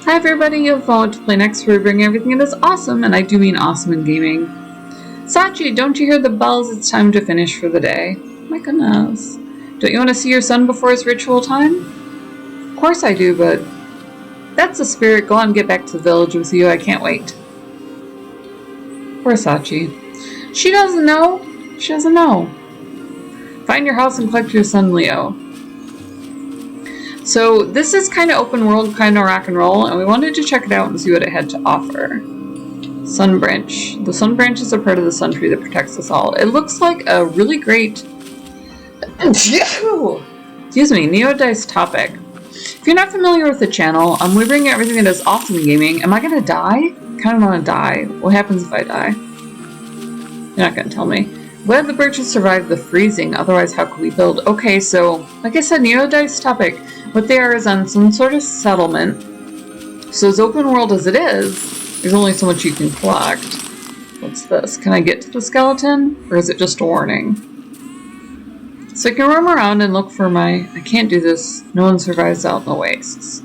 Hi everybody, you have followed to play next where we bring everything that is awesome, and I do mean awesome in gaming. Sachi, don't you hear the bells? It's time to finish for the day. My goodness. Don't you want to see your son before his ritual time? Of course I do, but that's the spirit. Go on and get back to the village with you. I can't wait. Poor Sachi. She doesn't know. She doesn't know. Find your house and collect your son, Leo. So this is kind of open world, kind of rock and roll, and we wanted to check it out and see what it had to offer. Sun branch. The sun branch is a part of the sun tree that protects us all. It looks like a really great, excuse me, Neo-Dice topic. If you're not familiar with the channel, we bring everything that is awesome in gaming. Am I gonna die? Kind of want to die. What happens if I die? You're not gonna tell me. Glad the birches survived the freezing, otherwise how could we build? Okay, so, like I said, Neo-Dice topic. What they are is on some sort of settlement. So as open world as it is, there's only so much you can collect. What's this? Can I get to the skeleton? Or is it just a warning? So I can roam around and look for my... I can't do this. No one survives out in the wastes.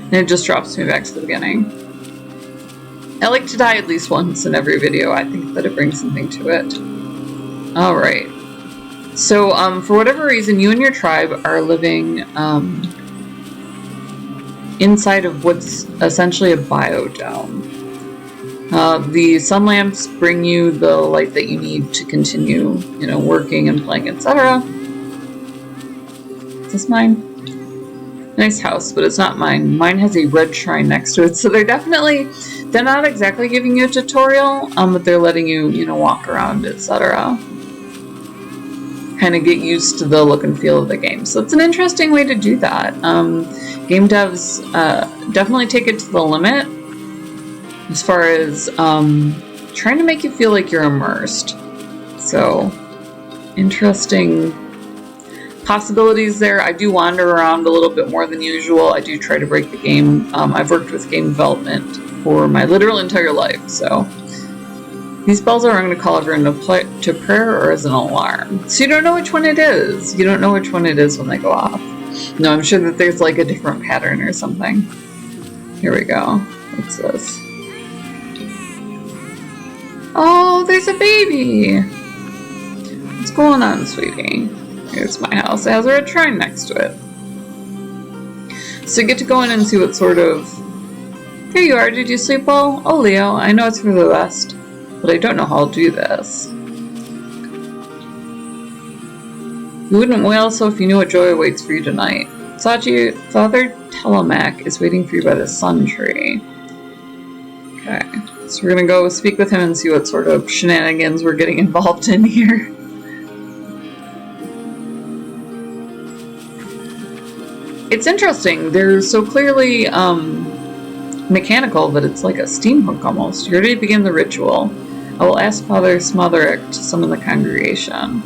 And it just drops me back to the beginning. I like to die at least once in every video. I think that it brings something to it. Alright. So, for whatever reason, you and your tribe are living, inside of what's essentially a biodome. The sun lamps bring you the light that you need to continue, you know, working and playing, etc. Is this mine? Nice house, but it's not mine. Mine has a red shrine next to it, so they're not exactly giving you a tutorial, but they're letting you, you know, walk around, etc. Kind of get used to the look and feel of the game. So it's an interesting way to do that. Game devs definitely take it to the limit as far as trying to make you feel like you're immersed. So interesting possibilities there. I do wander around a little bit more than usual. I do try to break the game. I've worked with game development for my literal entire life, so these bells are I'm going to call everyone to prayer or as an alarm. So you don't know which one it is. You don't know which one it is when they go off. No, I'm sure that there's like a different pattern or something. Here we go. What's this? Oh, there's a baby! What's going on, sweetie? Here's my house. It has a red shrine next to it. So you get to go in and see what sort of... Here you are. Did you sleep well? Oh, Leo, I know it's for the best, but I don't know how I'll do this. You wouldn't wail so if you knew what joy awaits for you tonight. Sachi, Father Telemac is waiting for you by the sun tree. Okay, so we're gonna go speak with him and see what sort of shenanigans we're getting involved in here. It's interesting. They're so clearly mechanical that it's like a steam hook almost. You're ready to begin the ritual. I will ask Father Smotherick to summon the congregation.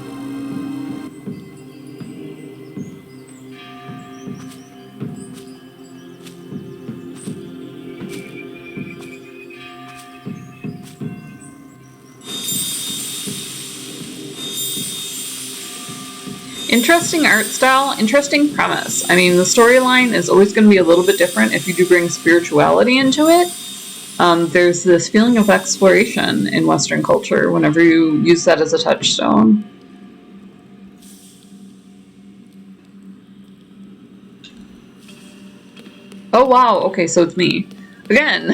Interesting art style, interesting premise. I mean, the storyline is always going to be a little bit different if you do bring spirituality into it. There's this feeling of exploration in Western culture whenever you use that as a touchstone. Oh wow, okay, so it's me. Again,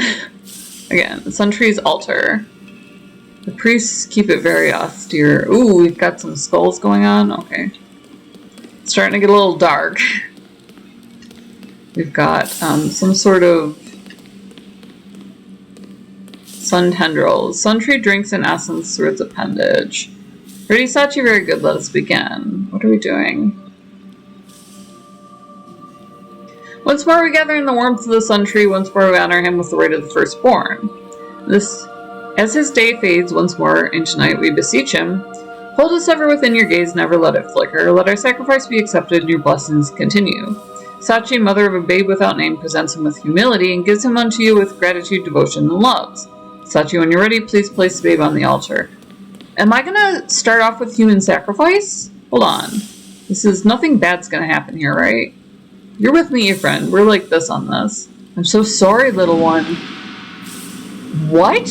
the Sun Tree's altar. The priests keep it very austere. Ooh, we've got some skulls going on, okay. It's starting to get a little dark. We've got some sort of sun tendrils. Sun tree drinks in essence through its appendage. Ready, Sachi? Very good. Let us begin. What are we doing? Once more we gather in the warmth of the sun tree. Once more we honor him with the right of the firstborn. As his day fades once more into night, we beseech him. Hold us ever within your gaze, never let it flicker. Let our sacrifice be accepted and your blessings continue. Sachi, mother of a babe without name, presents him with humility and gives him unto you with gratitude, devotion, and loves. Sachi, when you're ready, please place the babe on the altar. Am I gonna start off with human sacrifice? Hold on. Nothing bad's gonna happen here, right? You're with me, friend. We're like this on this. I'm so sorry, little one. What?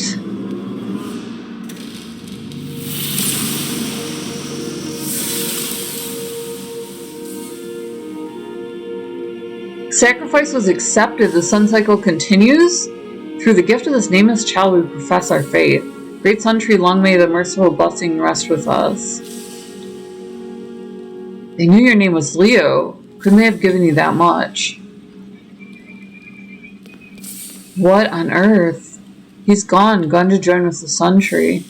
Sacrifice was accepted. The sun cycle continues. Through the gift of this nameless child, we profess our faith. Great Sun Tree, long may the merciful blessing rest with us. They knew your name was Leo. Couldn't they have given you that much? What on earth? He's gone to join with the Sun Tree.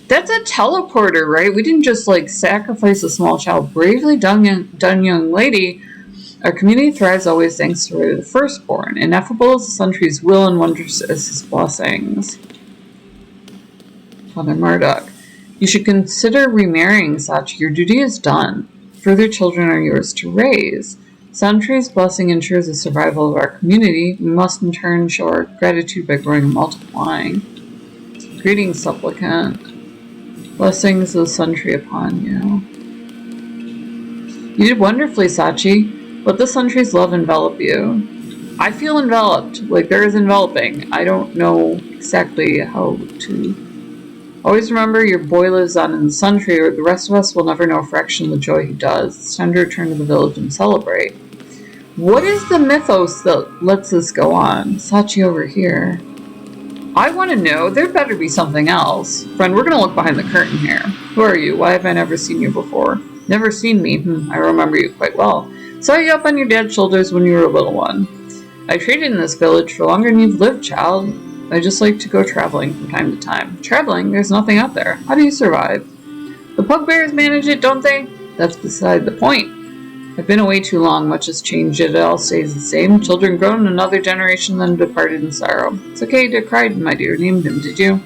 That's a teleporter, right? We didn't just like sacrifice a small child. Bravely done, young lady. Our community thrives always thanks to the firstborn. Ineffable as the Sun Tree's will and wondrous as his blessings. Father Murdoch. You should consider remarrying, Sachi. Your duty is done. Further children are yours to raise. Sun Tree's blessing ensures the survival of our community. We must in turn show our gratitude by growing and multiplying. Greetings, supplicant. Blessings of the Sun Tree upon you. You did wonderfully, Sachi. Let the Sun Tree's love envelop you. I feel enveloped, like there is enveloping. I don't know exactly how to. Always remember your boy lives on in the Sun Tree, or the rest of us will never know a fraction of the joy he does. It's time to return to the village and celebrate. What is the mythos that lets this go on? Sachi over here. I want to know. There better be something else. Friend, we're going to look behind the curtain here. Who are you? Why have I never seen you before? Never seen me? I remember you quite well. Saw you up on your dad's shoulders when you were a little one. I traded in this village for longer than you've lived, child. I just like to go traveling from time to time. Traveling? There's nothing out there. How do you survive? The pugbears manage it, don't they? That's beside the point. I've been away too long. Much has changed, yet it all stays the same. Children grown in another generation, then departed in sorrow. It's okay to cry, my dear. Named him, did you?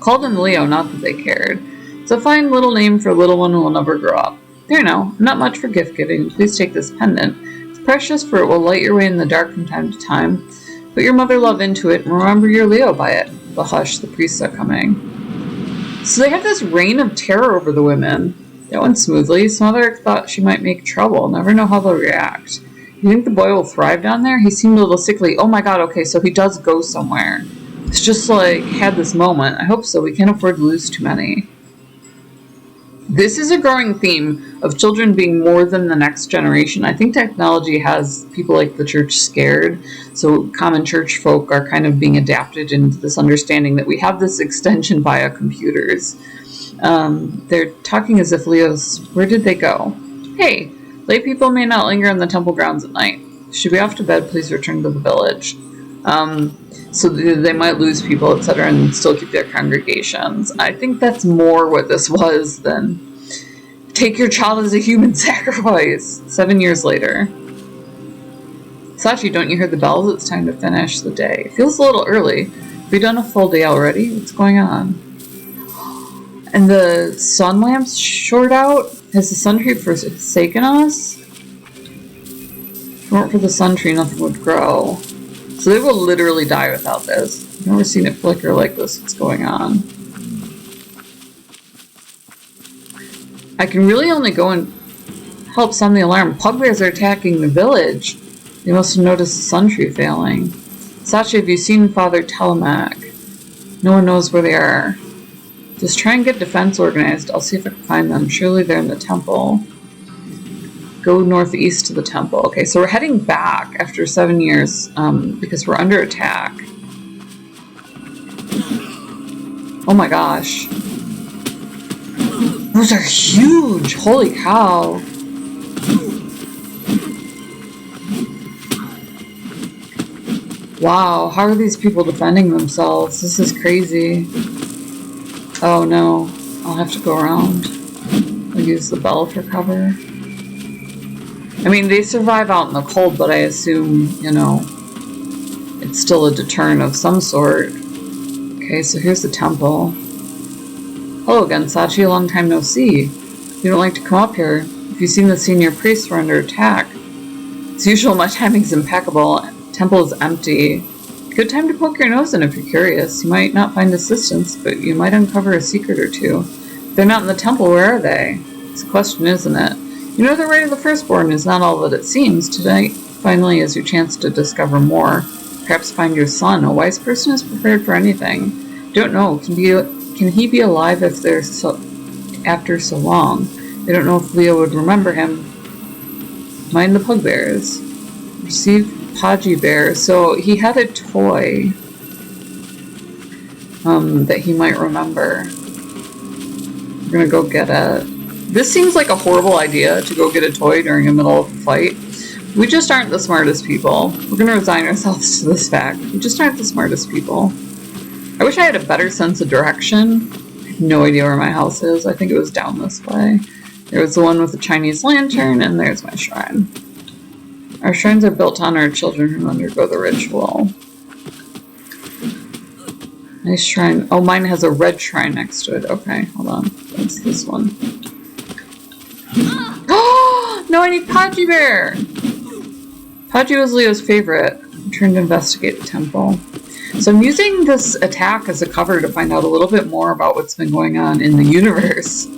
Called him Leo, not that they cared. It's a fine little name for a little one who will never grow up. There now, not much for gift giving. Please take this pendant. It's precious, for it will light your way in the dark from time to time. Put your mother love into it, and remember your Leo by it. But hush, the priests are coming. So they have this reign of terror over the women. That went smoothly. Some mother thought she might make trouble. Never know how they'll react. You think the boy will thrive down there? He seemed a little sickly. Oh my god, okay, so he does go somewhere. It's just like, had this moment. I hope so. We can't afford to lose too many. This is a growing theme of children being more than the next generation. I think technology has people like the church scared. So common church folk are kind of being adapted into this understanding that we have this extension via computers. They're talking as if Leo's... Where did they go? Hey, lay people may not linger in the temple grounds at night. Should we off to bed, please return to the village. So they might lose people, etc., and still keep their congregations. I think that's more what this was than take your child as a human sacrifice. 7 years later. Sachi, don't you hear the bells? It's time to finish the day. It feels a little early. Have we done a full day already? What's going on? And the sun lamps short out? Has the sun tree forsaken us? If it weren't for the sun tree, nothing would grow. So they will literally die without this. I've never seen it flicker like this. What's going on? I can really only go and help sound the alarm. Pugbears are attacking the village. They must have noticed the sun tree failing. Sachi, have you seen Father Telemac? No one knows where they are. Just try and get defense organized. I'll see if I can find them. Surely they're in the temple. Go northeast to the temple. Okay, so we're heading back after 7 years because we're under attack. Oh my gosh. Those are huge! Holy cow. Wow, how are these people defending themselves? This is crazy. Oh no, I'll have to go around. I'll use the bell for cover. I mean, they survive out in the cold, but I assume, you know, it's still a deterrent of some sort. Okay, so here's the temple. Hello again, Sachi. Long time no see. You don't like to come up here. If you've seen the senior priests, we're under attack. As usual, my timing's impeccable. Temple is empty. Good time to poke your nose in if you're curious. You might not find assistance, but you might uncover a secret or two. If they're not in the temple, where are they? It's a question, isn't it? You know, the right of the firstborn is not all that it seems. Tonight, finally is your chance to discover more. Perhaps find your son. A wise person is prepared for anything. Don't know. Can he be alive if they're after so long? They don't know if Leo would remember him. Mind the pug bears. Receive Podgy Bear. So he had a toy that he might remember. We're gonna go get it. This seems like a horrible idea to go get a toy during the middle of a fight. We just aren't the smartest people. We're gonna resign ourselves to this fact. We just aren't the smartest people. I wish I had a better sense of direction. I have no idea where my house is. I think it was down this way. There was the one with the Chinese lantern, and there's my shrine. Our shrines are built to honor our children who undergo the ritual. Nice shrine. Oh, mine has a red shrine next to it. Okay, hold on. That's this one. Oh! No, I need Podgy Bear! Podgy was Leo's favorite. I'm trying to investigate the temple. So I'm using this attack as a cover to find out a little bit more about what's been going on in the universe,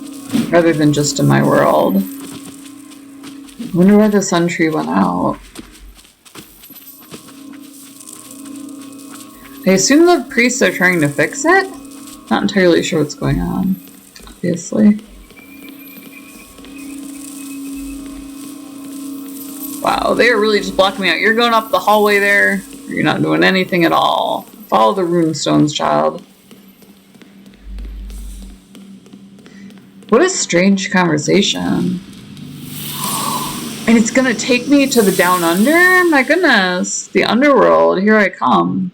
rather than just in my world. I wonder why the sun tree went out. I assume the priests are trying to fix it? Not entirely sure what's going on, obviously. Wow, they are really just blocking me out. You're going up the hallway there. You're not doing anything at all. Follow the runestones, child. What a strange conversation. And it's gonna take me to the down under? My goodness. The underworld. Here I come.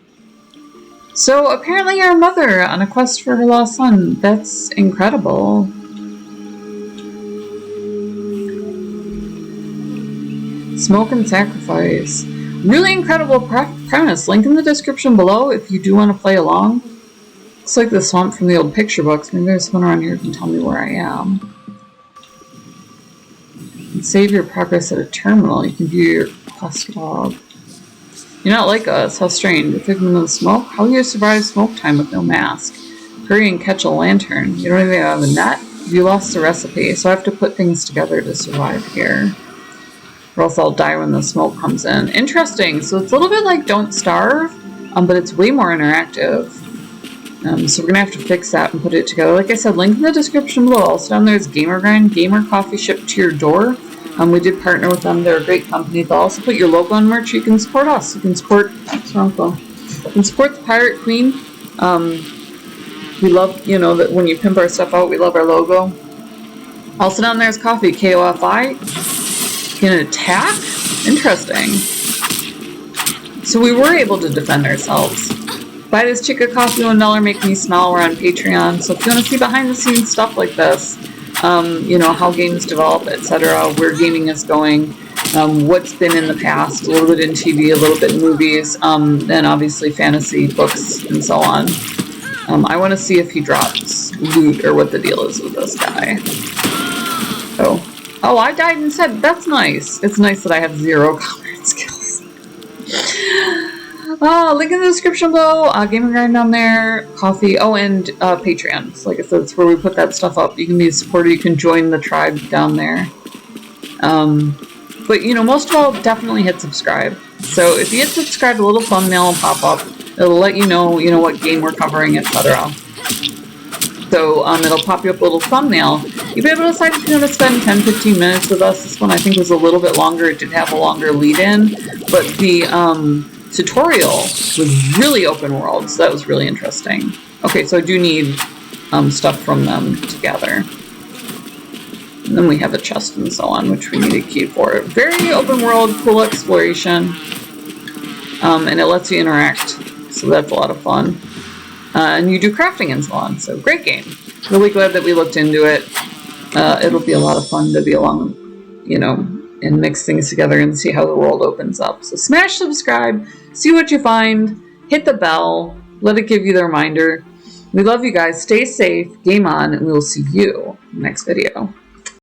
So apparently you're a mother on a quest for her lost son. That's incredible. Smoke and sacrifice. Really incredible premise. Link in the description below if you do want to play along. Looks like the swamp from the old picture books. Maybe there's someone around here who can tell me where I am. And save your progress at a terminal. You can view your quest log. You're not like us. How strange. A figment of smoke? How will you survive smoke time with no mask? Hurry and catch a lantern. You don't even have a net? You lost the recipe, so I have to put things together to survive here. Or else I'll die when the smoke comes in. Interesting. So it's a little bit like Don't Starve, but it's way more interactive. So we're going to have to fix that and put it together. Like I said, link in the description below. Also down there is Gamer Grind, Gamer Coffee shipped to your door. We did partner with them. They're a great company. They'll also put your logo on merch. You can support us. You can support... What's wrong, Phil? You can support the Pirate Queen. We love, you know, that when you pimp our stuff out, we love our logo. Also down there is coffee, KOFI. Can attack? Interesting. So we were able to defend ourselves. Buy this chick a coffee, $1, make me smile. We're on Patreon. So if you want to see behind the scenes stuff like this, you know, how games develop, etc., where gaming is going, what's been in the past, a little bit in TV, a little bit in movies, and obviously fantasy books and so on. I want to see if he drops loot or what the deal is with this guy. Oh, I died instead. That's nice. It's nice that I have 0 combat skills. Link in the description below. Gaming Grind down there. Coffee. Oh, and Patreon. So like I said, it's where we put that stuff up. You can be a supporter. You can join the tribe down there. But, you know, most of all, definitely hit subscribe. So if you hit subscribe, a little thumbnail will pop up. It'll let you know, what game we're covering, etc. So it'll pop you up a little thumbnail. You'll be able to decide if you want to spend 10-15 minutes with us. This one I think was a little bit longer. It did have a longer lead-in. But the tutorial was really open world, so that was really interesting. Okay, so I do need stuff from them together. And then we have a chest and so on, which we need a key for. Very open world, cool exploration. And it lets you interact, so that's a lot of fun. And you do crafting and so on, so great game. Really glad that we looked into it. It'll be a lot of fun to be along, and mix things together and see how the world opens up. So smash subscribe, see what you find, hit the bell, let it give you the reminder. We love you guys. Stay safe, game on, and we will see you in the next video.